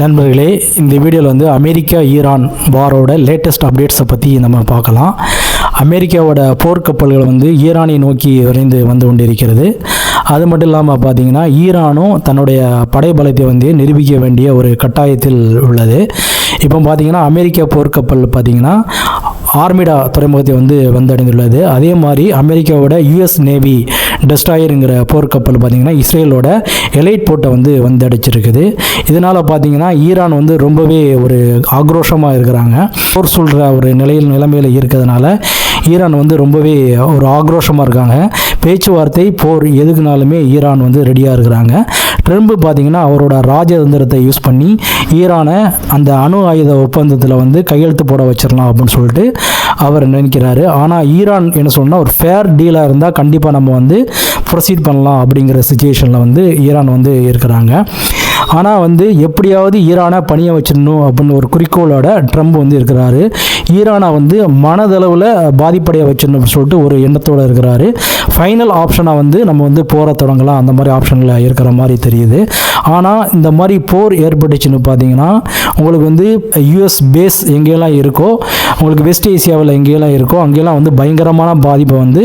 நண்பர்களே, இந்த வீடியோவில் வந்து அமெரிக்கா ஈரான் வாரோட லேட்டஸ்ட் அப்டேட்ஸை பற்றி நம்ம பார்க்கலாம். அமெரிக்காவோட போர்க்கப்பல்கள் வந்து ஈரானை நோக்கி விரைந்து வந்து கொண்டிருக்கிறது. அது மட்டும் இல்லாமல் பார்த்தீங்கன்னா ஈரானும் தன்னுடைய படைபலத்தை வந்து நிரூபிக்க வேண்டிய ஒரு கட்டாயத்தில் உள்ளது. இப்போ பார்த்தீங்கன்னா அமெரிக்கா போர்க்கப்பல் பார்த்தீங்கன்னா ஆர்மிடா துறைமுகத்தை வந்து வந்தடைந்துள்ளது. அதே மாதிரி அமெரிக்காவோட யுஎஸ் நேவி டெஸ்ட்ராயருங்கிற போர்க்கப்பல் பார்த்திங்கன்னா இஸ்ரேலோட எலைட் போர்ட்டை வந்து வந்தடைச்சிருக்குது. இதனால் பார்த்திங்கன்னா ஈரான் வந்து ரொம்பவே ஒரு ஆக்ரோஷமாக இருக்கிறாங்க. போர் சொல்கிற ஒரு நிலைமையில் இருக்கிறதுனால ஈரான் வந்து ரொம்பவே ஒரு ஆக்ரோஷமாக இருக்காங்க. பேச்சுவார்த்தை போர் எதுக்குனாலுமே ஈரான் வந்து ரெடியாக இருக்கிறாங்க. ட்ரம்ப் பார்த்திங்கன்னா அவரோட ராஜதந்திரத்தை யூஸ் பண்ணி ஈரானை அந்த அணு ஆயுத ஒப்பந்தத்தில் வந்து கையெழுத்து போட வச்சிடலாம் அப்படின்னு சொல்லிட்டு அவர் நினைக்கிறாரு. ஆனால் ஈரான் என்ன சொன்னால் ஒரு ஃபேர் டீலாக இருந்தால் கண்டிப்பாக நம்ம வந்து ப்ரொசீட் பண்ணலாம் அப்படிங்கிற சுச்சுவேஷனில் வந்து ஈரான் வந்து இருக்கிறாங்க. ஆனால் வந்து எப்படியாவது ஈரானை பணிய வச்சிடணும் அப்படின்னு ஒரு குறிக்கோளோட ட்ரம்ப் வந்து இருக்கிறாரு. ஈரானை வந்து மனதளவில் பாதிப்படைய வச்சிடணும்னு சொல்லிட்டு ஒரு எண்ணத்தோடு இருக்கிறாரு. ஃபைனல் ஆப்ஷனாக வந்து நம்ம வந்து போரை தொடங்கலாம் அந்த மாதிரி ஆப்ஷனில் இருக்கிற மாதிரி தெரியுது. ஆனால் இந்த மாதிரி போர் ஏற்பட்டுச்சுன்னு பார்த்தீங்கன்னா உங்களுக்கு வந்து யூஎஸ் பேஸ் எங்கேயெல்லாம் இருக்கோ, உங்களுக்கு வெஸ்ட் ஏசியாவில் எங்கேயெல்லாம் இருக்கோ அங்கேயெல்லாம் வந்து பயங்கரமான பாதிப்பை வந்து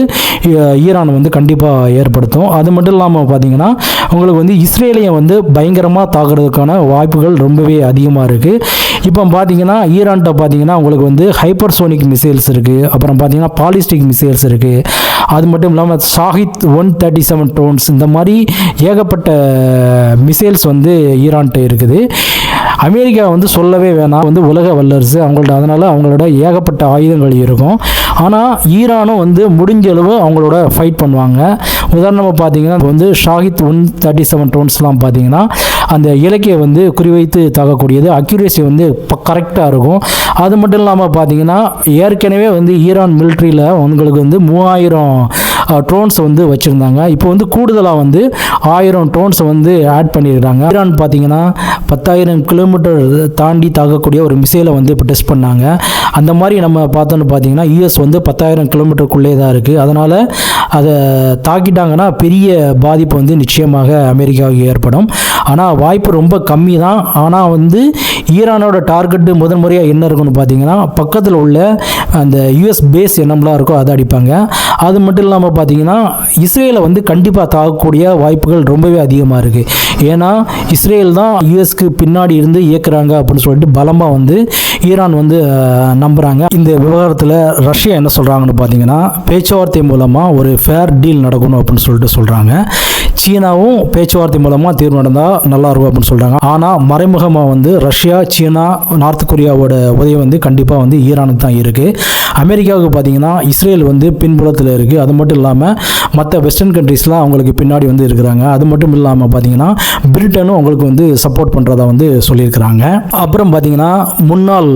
ஈரான் வந்து கண்டிப்பாக ஏற்படுத்தும். அது மட்டும் இல்லாமல் பார்த்தீங்கன்னா உங்களுக்கு வந்து இஸ்ரேலையும் வந்து பயங்கரமாக தாக்குறதுக்கான வாய்ப்புகள் ரொம்பவே அதிகமாக இருக்குது. இப்போ பார்த்தீங்கன்னா ஈரான்கிட்ட பார்த்தீங்கன்னா உங்களுக்கு வந்து ஹைப்பர்சோனிக் மிசைல்ஸ் இருக்குது, அப்புறம் பார்த்தீங்கன்னா பாலிஸ்டிக் மிசைல்ஸ் இருக்குது. அது மட்டும் இல்லாமல் ஷாஹித் 137 ட்ரோன்ஸ், இந்த மாதிரி ஏகப்பட்ட மிசைல்ஸ் வந்து ஈரான்கிட்ட இருக்குது. அமெரிக்கா வந்து சொல்லவே வேணாம், வந்து உலக வல்லரசு அவங்கள்ட்ட, அதனால் அவங்களோட ஏகப்பட்ட ஆயுதங்கள் இருக்கும். ஆனால் ஈரானும் வந்து முடிஞ்ச அளவு அவங்களோட ஃபைட் பண்ணுவாங்க. உதாரணமாக பார்த்தீங்கன்னா வந்து ஷாஹித் 137 ட்ரோன்ஸ்லாம் பார்த்தீங்கன்னா அந்த இலக்கையை வந்து குறிவைத்து தாக்கக்கூடியது, அக்யூரேசி வந்து கரெக்டாக இருக்கும். அது மட்டும் இல்லாமல் பார்த்தீங்கன்னா ஏற்கனவே வந்து ஈரான் மிலிட்ரியில் உங்களுக்கு வந்து 3000 ட்ரோன்ஸ் வந்து வச்சுருந்தாங்க. இப்போ வந்து கூடுதலாக வந்து 1000 ட்ரோன்ஸ் வந்து ஆட் பண்ணியிருக்காங்க. ஈரான் பார்த்தீங்கன்னா 10,000 கிலோமீட்டர் தாண்டி தாக்கக்கூடிய ஒரு மிசைலை வந்து இப்போ டெஸ்ட் பண்ணாங்க. அந்த மாதிரி நம்ம பார்த்தோன்னு பார்த்தீங்கன்னா யூஎஸ் வந்து 10,000 கிலோமீட்டருக்குள்ளே தான் இருக்குது. அதனால் அதை தாக்கிட்டாங்கன்னா பெரிய பாதிப்பு வந்து நிச்சயமாக அமெரிக்காவுக்கு ஏற்படும். ஆனால் வாய்ப்பு ரொம்ப கம்மி தான். ஆனால் வந்து ஈரானோட டார்கெட்டு முதன்முறையாக என்ன இருக்குன்னு பார்த்தீங்கன்னா பக்கத்தில் உள்ள அந்த யூஎஸ் பேஸ் என்னம்லாம் இருக்கோ அதை அடிப்பாங்க. அது மட்டும் இல்லாமல் பார்த்தீங்கன்னா இஸ்ரேலை வந்து கண்டிப்பாக தாக்கக்கூடிய வாய்ப்புகள் ரொம்பவே அதிகமாக இருக்குது. ஏன்னா இஸ்ரேல் தான் யூஎஸ்க்கு பின்னாடி இருந்து இயக்குறாங்க அப்படின்னு சொல்லிட்டு பலமாக வந்து ஈரான் வந்து நம்புகிறாங்க. இந்த விவகாரத்தில் ரஷ்யா என்ன சொல்கிறாங்கன்னு பார்த்தீங்கன்னா பேச்சுவார்த்தை மூலமாக ஒரு ஃபேர் டீல் நடக்கணும் அப்படின்னு சொல்லிட்டு சொல்கிறாங்க. சீனாவும் பேச்சுவார்த்தை மூலமாக தீர்வு நடந்தால் நல்லாயிருக்கும் அப்படின்னு சொல்கிறாங்க. ஆனால் மறைமுகமாக வந்து ரஷ்யா, சீனா, நார்த் கொரியாவோட உதவி வந்து கண்டிப்பாக வந்து ஈரானுக்கு தான் இருக்குது. அமெரிக்காவுக்கு பார்த்தீங்கன்னா இஸ்ரேல் வந்து பின்புலத்தில் இருக்குது. அது மட்டும் இல்லாமல் மற்ற வெஸ்டர்ன் கண்ட்ரீஸ்லாம் அவங்களுக்கு பின்னாடி வந்து இருக்கிறாங்க. அது மட்டும் இல்லாமல் பார்த்தீங்கன்னா பிரிட்டனும் அவங்களுக்கு வந்து சப்போர்ட் பண்ணுறதா வந்து சொல்லியிருக்கிறாங்க. அப்புறம் பார்த்தீங்கன்னா முன்னாள்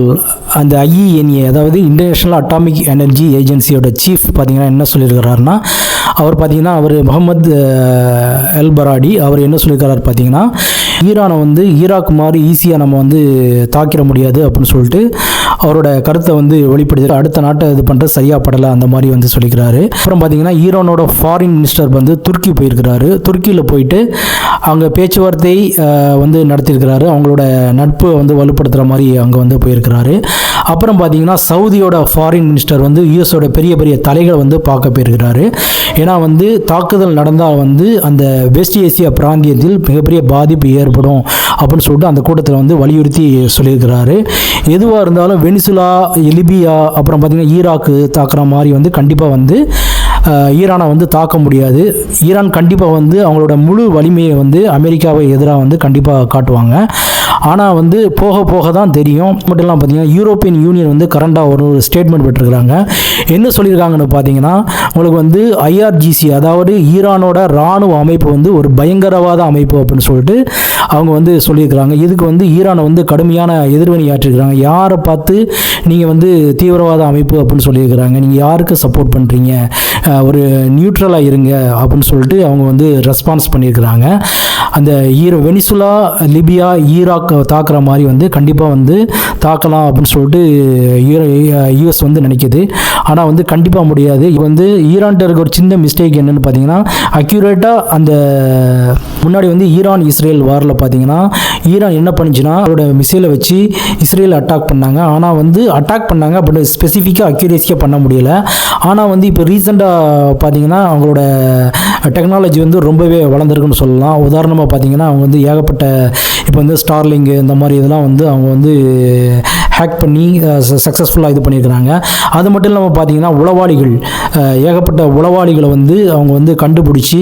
அந்த IENA அதாவது இன்டர்நேஷ்னல் அட்டாமிக் எனர்ஜி ஏஜென்சியோட சீஃப் பார்த்தீங்கன்னா என்ன சொல்லியிருக்கிறாருன்னா அவர் பார்த்தீங்கன்னா அவர் முகமது எல் பராடி அவர் என்ன சொல்லியிருக்கிறார் பார்த்தீங்கன்னா ஈரானை வந்து ஈராக் மாதிரி ஈஸியாக நம்ம வந்து தாக்கிட முடியாது அப்படின்னு சொல்லிட்டு அவரோட கருத்தை வந்து வெளிப்படுத்தி அடுத்த நாட்டை இது பண்ணுறது சரியாக படலை அந்த மாதிரி வந்து சொல்லிக்கிறாரு. அப்புறம் பார்த்தீங்கன்னா ஈரானோட ஃபாரின் மினிஸ்டர் வந்து துருக்கி போயிருக்கிறாரு. துருக்கியில் போயிட்டு அங்கே பேச்சுவார்த்தை வந்து நடத்தியிருக்கிறாரு. அவங்களோட நட்பு வந்து வலுப்படுத்துகிற மாதிரி அங்கே வந்து போயிருக்கிறாரு. அப்புறம் பார்த்தீங்கன்னா சவுதியோட ஃபாரின் மினிஸ்டர் வந்து யூஎஸோட பெரிய பெரிய தலைகளை வந்து பார்க்க போயிருக்கிறாரு. ஏன்னா வந்து தாக்குதல் நடந்தால் வந்து அந்த வெஸ்ட் ஏசியா பிராந்தியத்தில் மிகப்பெரிய பாதிப்பு ஏற்படும் அப்படின்னு சொல்லிட்டு அந்த கூட்டத்தில் வந்து வலியுறுத்தி சொல்லியிருக்கிறாரு. எதுவாக இருந்தாலும் வெனிசுலா, லிபியா, அப்புறம் பார்த்திங்கன்னா ஈராக்கு தாக்குற மாதிரி வந்து கண்டிப்பாக வந்து ஈரானை வந்து தாக்க முடியாது. ஈரான் கண்டிப்பாக வந்து அவங்களோட முழு வலிமையை வந்து அமெரிக்காவை எதிராக வந்து கண்டிப்பாக காட்டுவாங்க. ஆனால் வந்து போக போக தான் தெரியும். மட்டும் இல்லாமல் பார்த்தீங்கன்னா யூரோப்பியன் யூனியன் வந்து கரண்டாக ஒரு ஸ்டேட்மெண்ட் விட்டுருக்குறாங்க. என்ன சொல்லியிருக்காங்கன்னு பார்த்தீங்கன்னா உங்களுக்கு வந்து IRGC அதாவது ஈரானோட இராணுவ அமைப்பு வந்து ஒரு பயங்கரவாத அமைப்பு அப்படின்னு சொல்லிட்டு அவங்க வந்து சொல்லியிருக்கிறாங்க. இதுக்கு வந்து ஈரானை வந்து கடுமையான எதிர்வினை ஆற்றிருக்கிறாங்க. யாரை பார்த்து நீங்கள் வந்து தீவிரவாத அமைப்பு அப்படின்னு சொல்லியிருக்கிறாங்க, நீங்கள் யாருக்கு சப்போர்ட் பண்ணுறீங்க, ஒரு நியூட்ரலாக இருங்க அப்படின்னு சொல்லிட்டு அவங்க வந்து ரெஸ்பான்ஸ் பண்ணியிருக்கிறாங்க. அந்த வெனிசுலா, லிபியா, ஈராக் தாக்குற மாதிரி வந்து கண்டிப்பாக வந்து தாக்கலாம் அப்படின்னு சொல்லிட்டு யூஎஸ் வந்து நினைக்கிது. ஆனால் வந்து கண்டிப்பாக முடியாது. இது வந்து ஈரான்கிட்ட இருக்க ஒரு சின்ன மிஸ்டேக் என்னென்னு பார்த்தீங்கன்னா, அக்யூரேட்டாக அந்த முன்னாடி வந்து ஈரான் இஸ்ரேல் வாரில் பார்த்தீங்கன்னா ஈரான் என்ன பண்ணிச்சுன்னா அதோட மிசைலை வச்சு இஸ்ரேல் அட்டாக் பண்ணாங்க. ஆனால் வந்து அட்டாக் பண்ணாங்க, பட் ஸ்பெசிஃபிக்காக அக்யூரேசியாக பண்ண முடியல. ஆனால் வந்து இப்போ ரீசெண்டாக பார்த்தீங்கன்னா அவங்களோட டெக்னாலஜி வந்து ரொம்பவே வளர்ந்துருக்குன்னு சொல்லலாம். உதாரணமாக பார்த்தீங்கன்னா அவங்க வந்து ஏகப்பட்ட இப்போ வந்து ஸ்டார்லிங்கு இந்த மாதிரி இதெல்லாம் வந்து அவங்க வந்து ஹேக் பண்ணி சக்ஸஸ்ஃபுல்லாக இது பண்ணியிருக்கிறாங்க. அது மட்டும் இல்லாமல் பார்த்தீங்கன்னா உளவாளிகள், ஏகப்பட்ட உளவாளிகளை வந்து அவங்க வந்து கண்டுபிடிச்சி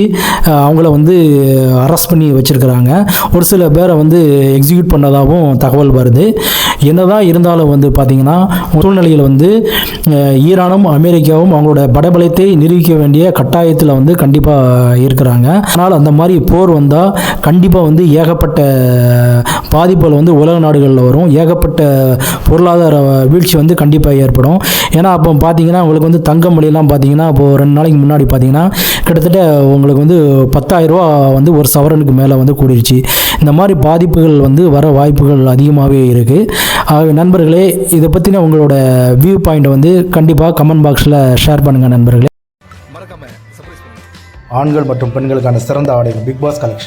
அவங்கள வந்து அரெஸ்ட் பண்ணி வச்சுருக்கிறாங்க. ஒரு சில பேரை வந்து எக்ஸிக்யூட் பண்ணதாகவும் தகவல் வருது. என்னதான் இருந்தாலும் வந்து பார்த்தீங்கன்னா சூழ்நிலையில் வந்து ஈரானும் அமெரிக்காவும் அவங்களோட படைபலத்தை நிரூபிக்க வேண்டிய கட்டாயத்தில் வந்து கண்டிப்பாக இருக்கிறாங்க. ஆனால் அந்த மாதிரி போர் வந்தால் கண்டிப்பாக வந்து ஏகப்பட்ட பாதிப்புகள் வந்து உலக நாடுகளில் வரும். ஏகப்பட்ட பொருளாதார வீழ்ச்சி வந்து கண்டிப்பாக ஏற்படும். ஏன்னா அப்போ பார்த்தீங்கன்னா உங்களுக்கு வந்து தங்கம் விலையெல்லாம் பார்த்தீங்கன்னா இப்போது 2 நாளைக்கு முன்னாடி பார்த்தீங்கன்னா கிட்டத்தட்ட உங்களுக்கு வந்து 10,000 ரூபா வந்து ஒரு சவரனுக்கு மேலே வந்து கூடிருச்சு. இந்த மாதிரி பாதிப்புகள் வந்து வர வாய்ப்புகள் அதிகமாகவே இருக்குது. ஆகவே நண்பர்களே, இதை பற்றின உங்களோட வியூ பாயிண்ட்டை வந்து கண்டிப்பாக கமெண்ட் பாக்ஸில் ஷேர் பண்ணுங்கள் நண்பர்களே. ஆண்கள் மற்றும் பெண்களுக்கான சிறந்த ஆடைகள் பிக் பாஸ் கலெக்ஷன்.